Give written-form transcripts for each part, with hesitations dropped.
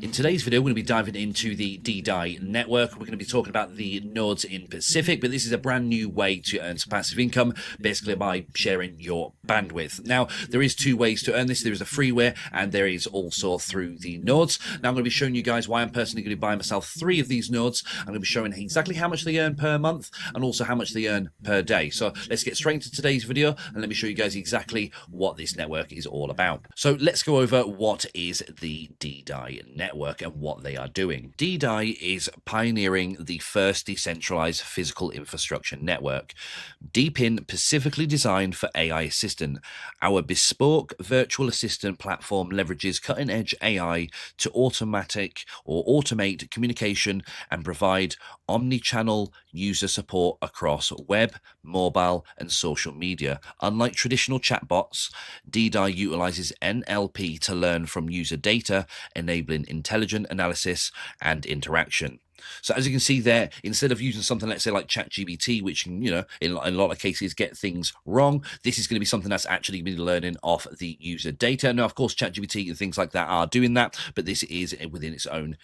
In today's video, we're going to be diving into the DDAI network. We're going to be talking about the nodes in Pacific, but this is a brand new way to earn some passive income, basically by sharing your bandwidth. Now, there is two ways to earn this. There is a freeware, and there is also through the nodes. Now, I'm going to be showing you guys why I'm personally going to be buying myself 3 of these nodes. I'm going to be showing exactly how much they earn per month and also how much they earn per day. So let's get straight into today's video, and let me show you guys exactly what this network is all about. So let's go over what is the DDAI network and what they are doing. DDAI is pioneering the first decentralized physical infrastructure network. DePIN specifically designed for AI assistant. Our bespoke virtual assistant platform leverages cutting-edge AI to automate communication and provide omni-channel user support across web, mobile, and social media. Unlike traditional chatbots, DDAI utilizes NLP to learn from user data, enabling intelligent analysis and interaction. So as you can see there, instead of using something, let's say like ChatGPT, which can, in a lot of cases get things wrong, this is going to be something that's actually going to be learning off the user data. Now, of course, ChatGPT and things like that are doing that, but this is within its own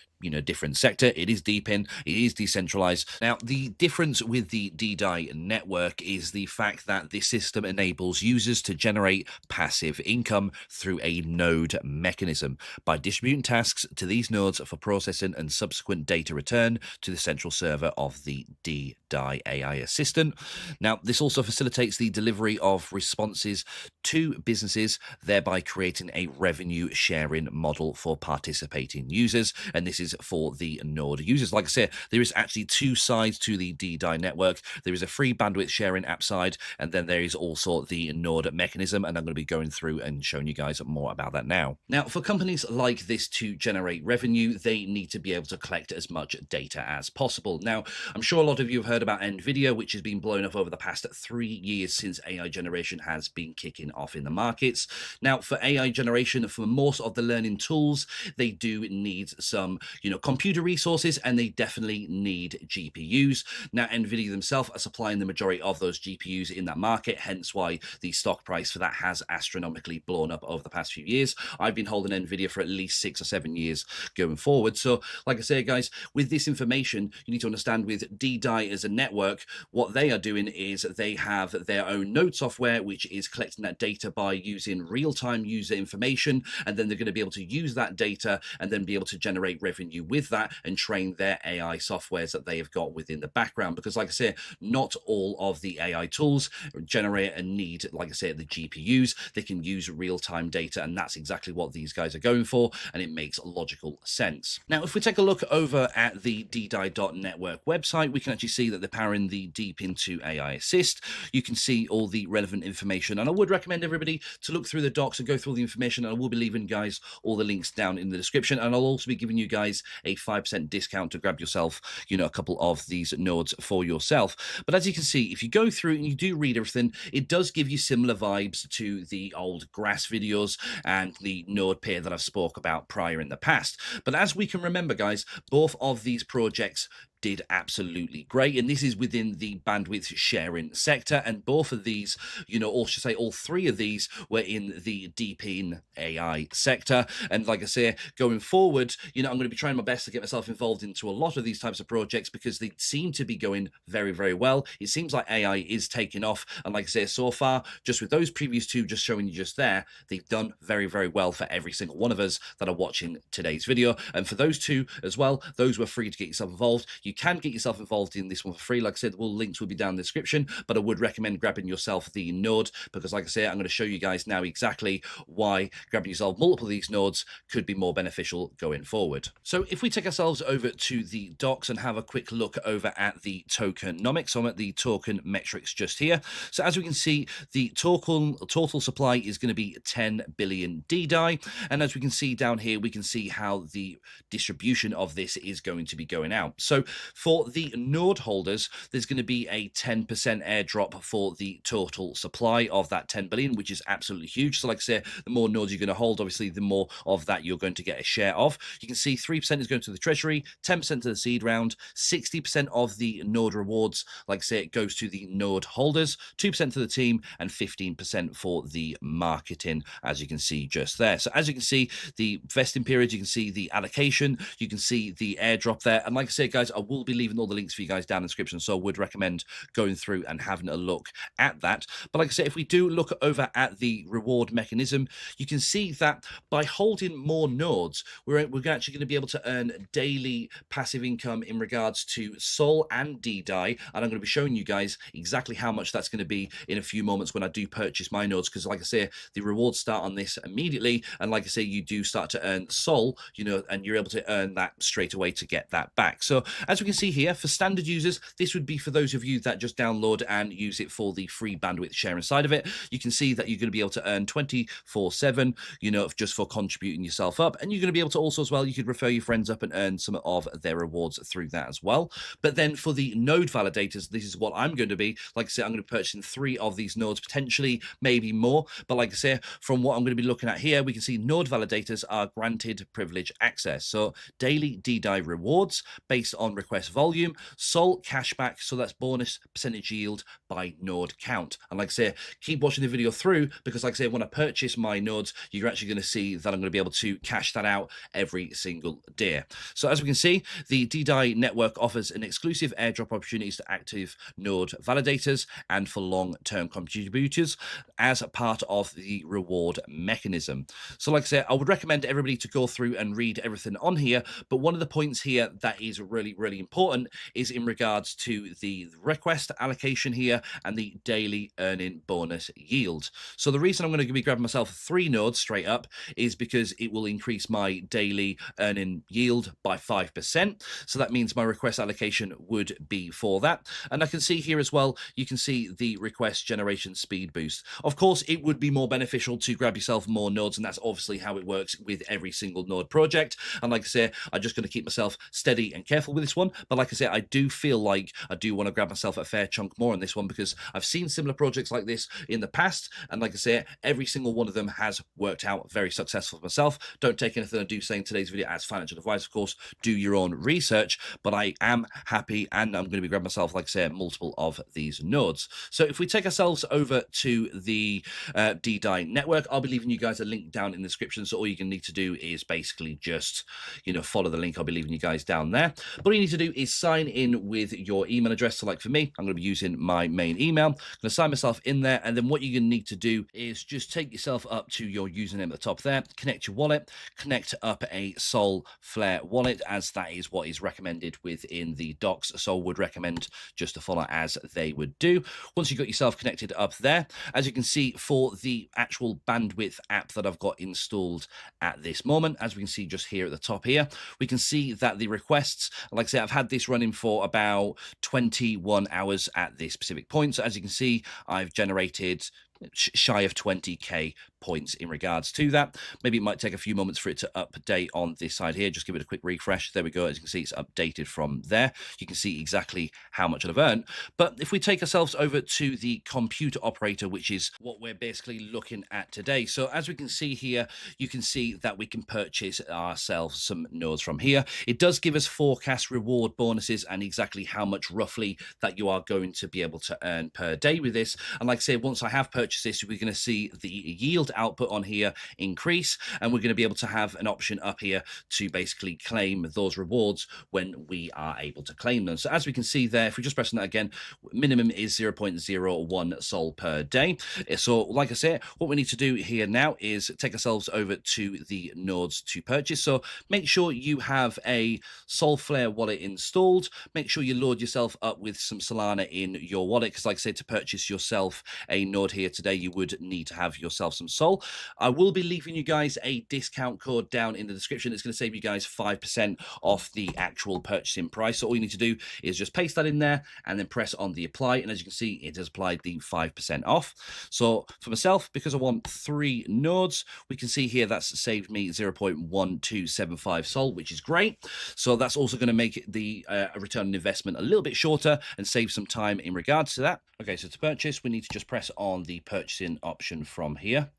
different sector. It is DePIN, it is decentralized. Now, the difference with the DDAI network is the fact that this system enables users to generate passive income through a node mechanism by distributing tasks to these nodes for processing and subsequent data return to the central server of the DDAI AI assistant. Now, this also facilitates the delivery of responses to businesses, thereby creating a revenue sharing model for participating users. And this is for the node users. Like I said, there is actually 2 sides to the DDAI network. There is a free bandwidth sharing app side, and then there is also the node mechanism, and I'm going to be going through and showing you guys more about that now. Now, for companies like this to generate revenue, they need to be able to collect as much data as possible. Now, I'm sure a lot of you have heard about NVIDIA, which has been blown up over the past 3 years since AI generation has been kicking off in the markets. Now, for AI generation, for most of the learning tools, they do need some computer resources, and they definitely need GPUs. Now, NVIDIA themselves are supplying the majority of those GPUs in that market, hence why the stock price for that has astronomically blown up over the past few years. I've been holding NVIDIA for at least 6 or 7 years going forward. So, like I say, guys, with this information, you need to understand with DDAI as a network, what they are doing is they have their own node software, which is collecting that data by using real-time user information, and then they're going to be able to use that data and then be able to generate revenue with that and train their AI softwares that they have got within the background. Because like I say, not all of the AI tools generate and need, like I say, the GPUs. They can use real-time data, and that's exactly what these guys are going for, and it makes logical sense. Now, if we take a look over at the DDAI.network website, we can actually see that they're powering the DePIN to AI Assist. You can see all the relevant information, and I would recommend everybody to look through the docs and go through all the information, and I will be leaving, guys, all the links down in the description, and I'll also be giving you guys a 5% discount to grab yourself, a couple of these nodes for yourself. But as you can see, if you go through and you do read everything, it does give you similar vibes to the old grass videos and the node pair that I've spoke about prior in the past. But as we can remember, guys, both of these projects did absolutely great, and this is within the bandwidth sharing sector, and both of these, or should say all 3 of these, were in the DePIN AI sector. And like I say, going forward, I'm going to be trying my best to get myself involved into a lot of these types of projects because they seem to be going very, very well. It seems like AI is taking off, and like I say, so far, just with those previous 2 just showing you just there, they've done very, very well for every single one of us that are watching today's video. And for those 2 as well, those were free to get yourself involved. You can get yourself involved in this one for free. Like I said, all links will be down in the description, but I would recommend grabbing yourself the node because, like I say, I'm going to show you guys now exactly why grabbing yourself multiple of these nodes could be more beneficial going forward. So if we take ourselves over to the docs and have a quick look over at the tokenomics, so I'm at the token metrics just here. So as we can see, the total supply is going to be 10 billion DDAI, and as we can see down here, we can see how the distribution of this is going to be going out. So For the node holders, there's going to be a 10% airdrop for the total supply of that 10 billion, which is absolutely huge. So like I say, the more nodes you're going to hold, obviously the more of that you're going to get a share of. You can see 3% is going to the treasury, 10% to the seed round, 60% of the node rewards, like I say, it goes to the node holders, 2% to the team, and 15% for the marketing, as you can see just there. So as you can see, the vesting period, you can see the allocation, you can see the airdrop there. And like I say, guys, I will be leaving all the links for you guys down in the description, so I would recommend going through and having a look at that. But like I say, if we do look over at the reward mechanism, you can see that by holding more nodes, we're actually going to be able to earn daily passive income in regards to SOL and DDAI, and I'm going to be showing you guys exactly how much that's going to be in a few moments when I do purchase my nodes, because like I say, the rewards start on this immediately, and like I say, you do start to earn SOL, you know, and you're able to earn that straight away to get that back. So as we can see here, for standard users, this would be for those of you that just download and use it for the free bandwidth share inside of it. You can see that you're going to be able to earn 24/7, you know, just for contributing yourself up, and you're going to be able to also as well, you could refer your friends up and earn some of their rewards through that as well. But then for the node validators, this is what I'm going to be. Like I said, I'm going to be purchasing 3 of these nodes, potentially maybe more. But like I say, from what I'm going to be looking at here, we can see node validators are granted privilege access. So daily DDAI rewards based on request volume, SOL cashback, so that's bonus percentage yield by node count. And like I say, keep watching the video through, because like I say, when I purchase my nodes, you're actually going to see that I'm going to be able to cash that out every single day. So as we can see, the DDAI network offers an exclusive airdrop opportunities to active node validators and for long-term contributors as a part of the reward mechanism. So like I said, I would recommend everybody to go through and read everything on here, but one of the points here that is really, really important is in regards to the request allocation here and the daily earning bonus yield. So the reason I'm going to be grabbing myself 3 nodes straight up is because it will increase my daily earning yield by 5%. So that means my request allocation would be for that. And I can see here as well, you can see the request generation speed boost. Of course, it would be more beneficial to grab yourself more nodes, and that's obviously how it works with every single node project. And like I say, I'm just going to keep myself steady and careful with this one. But like I say, I do feel like I do want to grab myself a fair chunk more on this one, because I've seen similar projects like this in the past. And like I say, every single one of them has worked out very successful for myself. Don't take anything I do say in today's video as financial advice, of course, do your own research, but I am happy, and I'm going to be grabbing myself, like I say, multiple of these nodes. So if we take ourselves over to the DDAI network, I'll be leaving you guys a link down in the description. So all you're going to need to do is basically just, you know, follow the link. I'll be leaving you guys down there. But all you need to do is sign in with your email address. So like for me, I'm going to be using my main email. I'm going to sign myself in there. And then what you're going to need to do is just take yourself up to your username at the top there, connect your wallet, connect up a Sol Flare wallet, as that is what is recommended within the docs. So I would recommend just to follow as they would do. Once you've got yourself connected up there, as you can see for the actual bandwidth app that I've got installed at this moment, as we can see just here at the top here, we can see that the requests, like I say, I've had this running for about 21 hours at this specific point. So as you can see, I've generated shy of 20k points in regards to that. Maybe it might take a few moments for it to update on this side here. Just give it a quick refresh. There we go. As you can see, it's updated from there. You can see exactly how much I've earned. But if we take ourselves over to the computer operator, which is what we're basically looking at today. So as we can see here, you can see that we can purchase ourselves some nodes from here. It does give us forecast reward bonuses and exactly how much roughly that you are going to be able to earn per day with this. And like I say, once I have purchased this, we're going to see the yield output on here increase, and we're going to be able to have an option up here to basically claim those rewards when we are able to claim them. So as we can see there, if we just press on that again, minimum is 0.01 SOL per day. So like I say, what we need to do here now is take ourselves over to the nodes to purchase. So make sure you have a Sol Flare wallet installed. Make sure you load yourself up with some Solana in your wallet, because like I said, to purchase yourself a node here to today, you would need to have yourself some SOL. I will be leaving you guys a discount code down in the description. It's going to save you guys 5% off the actual purchasing price. So all you need to do is just paste that in there and then press on the apply. And as you can see, it has applied the 5% off. So for myself, because I want 3 nodes, we can see here that's saved me 0.1275 SOL, which is great. So that's also going to make the return on investment a little bit shorter and save some time in regards to that. Okay, so to purchase, we need to just press on the purchasing option from here.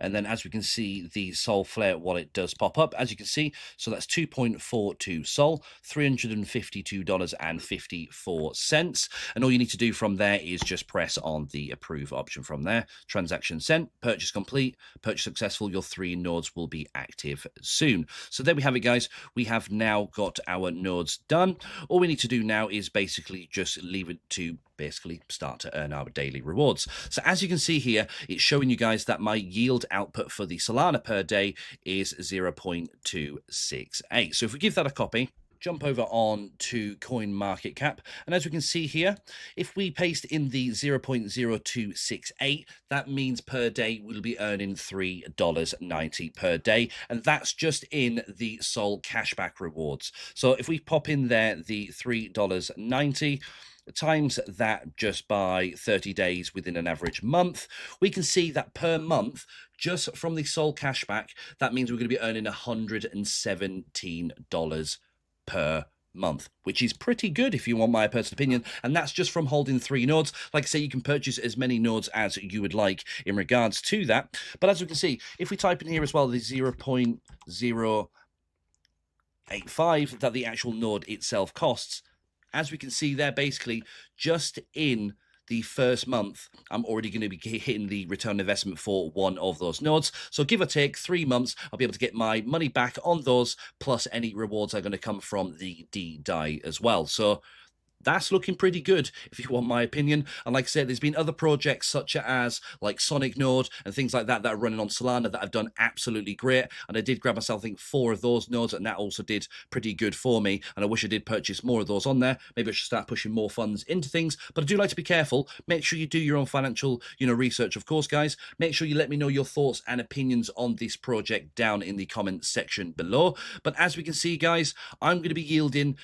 And then as we can see, the SOL Flare wallet does pop up, as you can see. So that's 2.42 SOL, $352.54. And all you need to do from there is just press on the approve option from there. Transaction sent, purchase complete, purchase successful. Your 3 nodes will be active soon. So there we have it, guys. We have now got our nodes done. All we need to do now is basically just leave it to basically start to earn our daily rewards. So as you can see here, it's showing you guys that my yield output for the Solana per day is 0.268. So if we give that a copy, jump over on to CoinMarketCap, and as we can see here, if we paste in the 0.0268, that means per day we'll be earning $3.90 per day, and that's just in the SOL cashback rewards. So if we pop in there the $3.90 times that just by 30 days within an average month, we can see that per month, just from the SOL cashback, that means we're going to be earning $117 per month, which is pretty good if you want my personal opinion. And that's just from holding 3 nodes. Like I say, you can purchase as many nodes as you would like in regards to that. But as we can see, if we type in here as well the 0.085 that the actual node itself costs, as we can see there, basically just in the first month, I'm already going to be hitting the return on investment for one of those nodes. So give or take 3 months, I'll be able to get my money back on those, plus any rewards are going to come from the DDAI as well. So that's looking pretty good, if you want my opinion. And like I said, there's been other projects such as like Sonic Node and things like that that are running on Solana that have done absolutely great. And I did grab myself, I think, 4 of those nodes, and that also did pretty good for me. And I wish I did purchase more of those on there. Maybe I should start pushing more funds into things. But I do like to be careful. Make sure you do your own financial, research, of course, guys. Make sure you let me know your thoughts and opinions on this project down in the comments section below. But as we can see, guys, I'm going to be yielding,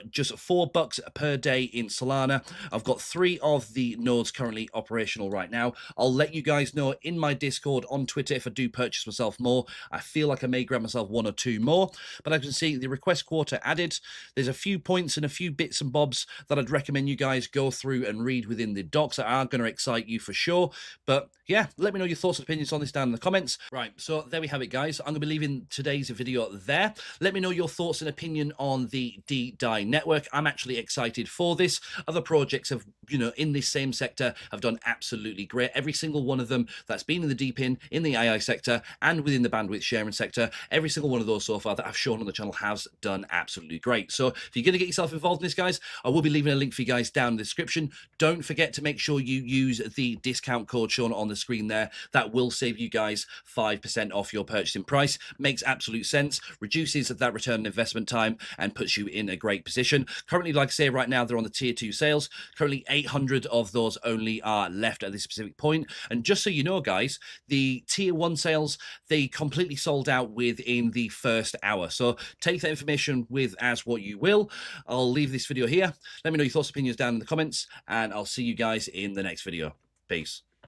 just $4 per day in Solana. I've got 3 of the nodes currently operational right now. I'll let you guys know in my Discord on Twitter if I do purchase myself more. I feel like I may grab myself 1 or 2 more, but as you can see, the request quarter added. There's a few points and a few bits and bobs that I'd recommend you guys go through and read within the docs that are going to excite you for sure. But yeah, let me know your thoughts and opinions on this down in the comments. Right, so there we have it, guys. I'm going to be leaving today's video there. Let me know your thoughts and opinion on the DDAI network. I'm actually excited for this. Other projects have, in this same sector have done absolutely great. Every single one of them that's been in the DePIN, in the AI sector, and within the bandwidth sharing sector, every single one of those so far that I've shown on the channel has done absolutely great. So if you're going to get yourself involved in this, guys, I will be leaving a link for you guys down in the description. Don't forget to make sure you use the discount code shown on the screen there. That will save you guys 5% off your purchasing price. Makes absolute sense, reduces that return on investment time, and puts you in a great position. Currently, like I say, right now they're on the tier 2 sales. Currently 800 of those only are left at this specific point. And just so you know, guys, the tier 1 sales, they completely sold out within the first hour. So take that information with as what you will. I'll leave this video here. Let me know your thoughts, opinions down in the comments, and I'll see you guys in the next video. Peace.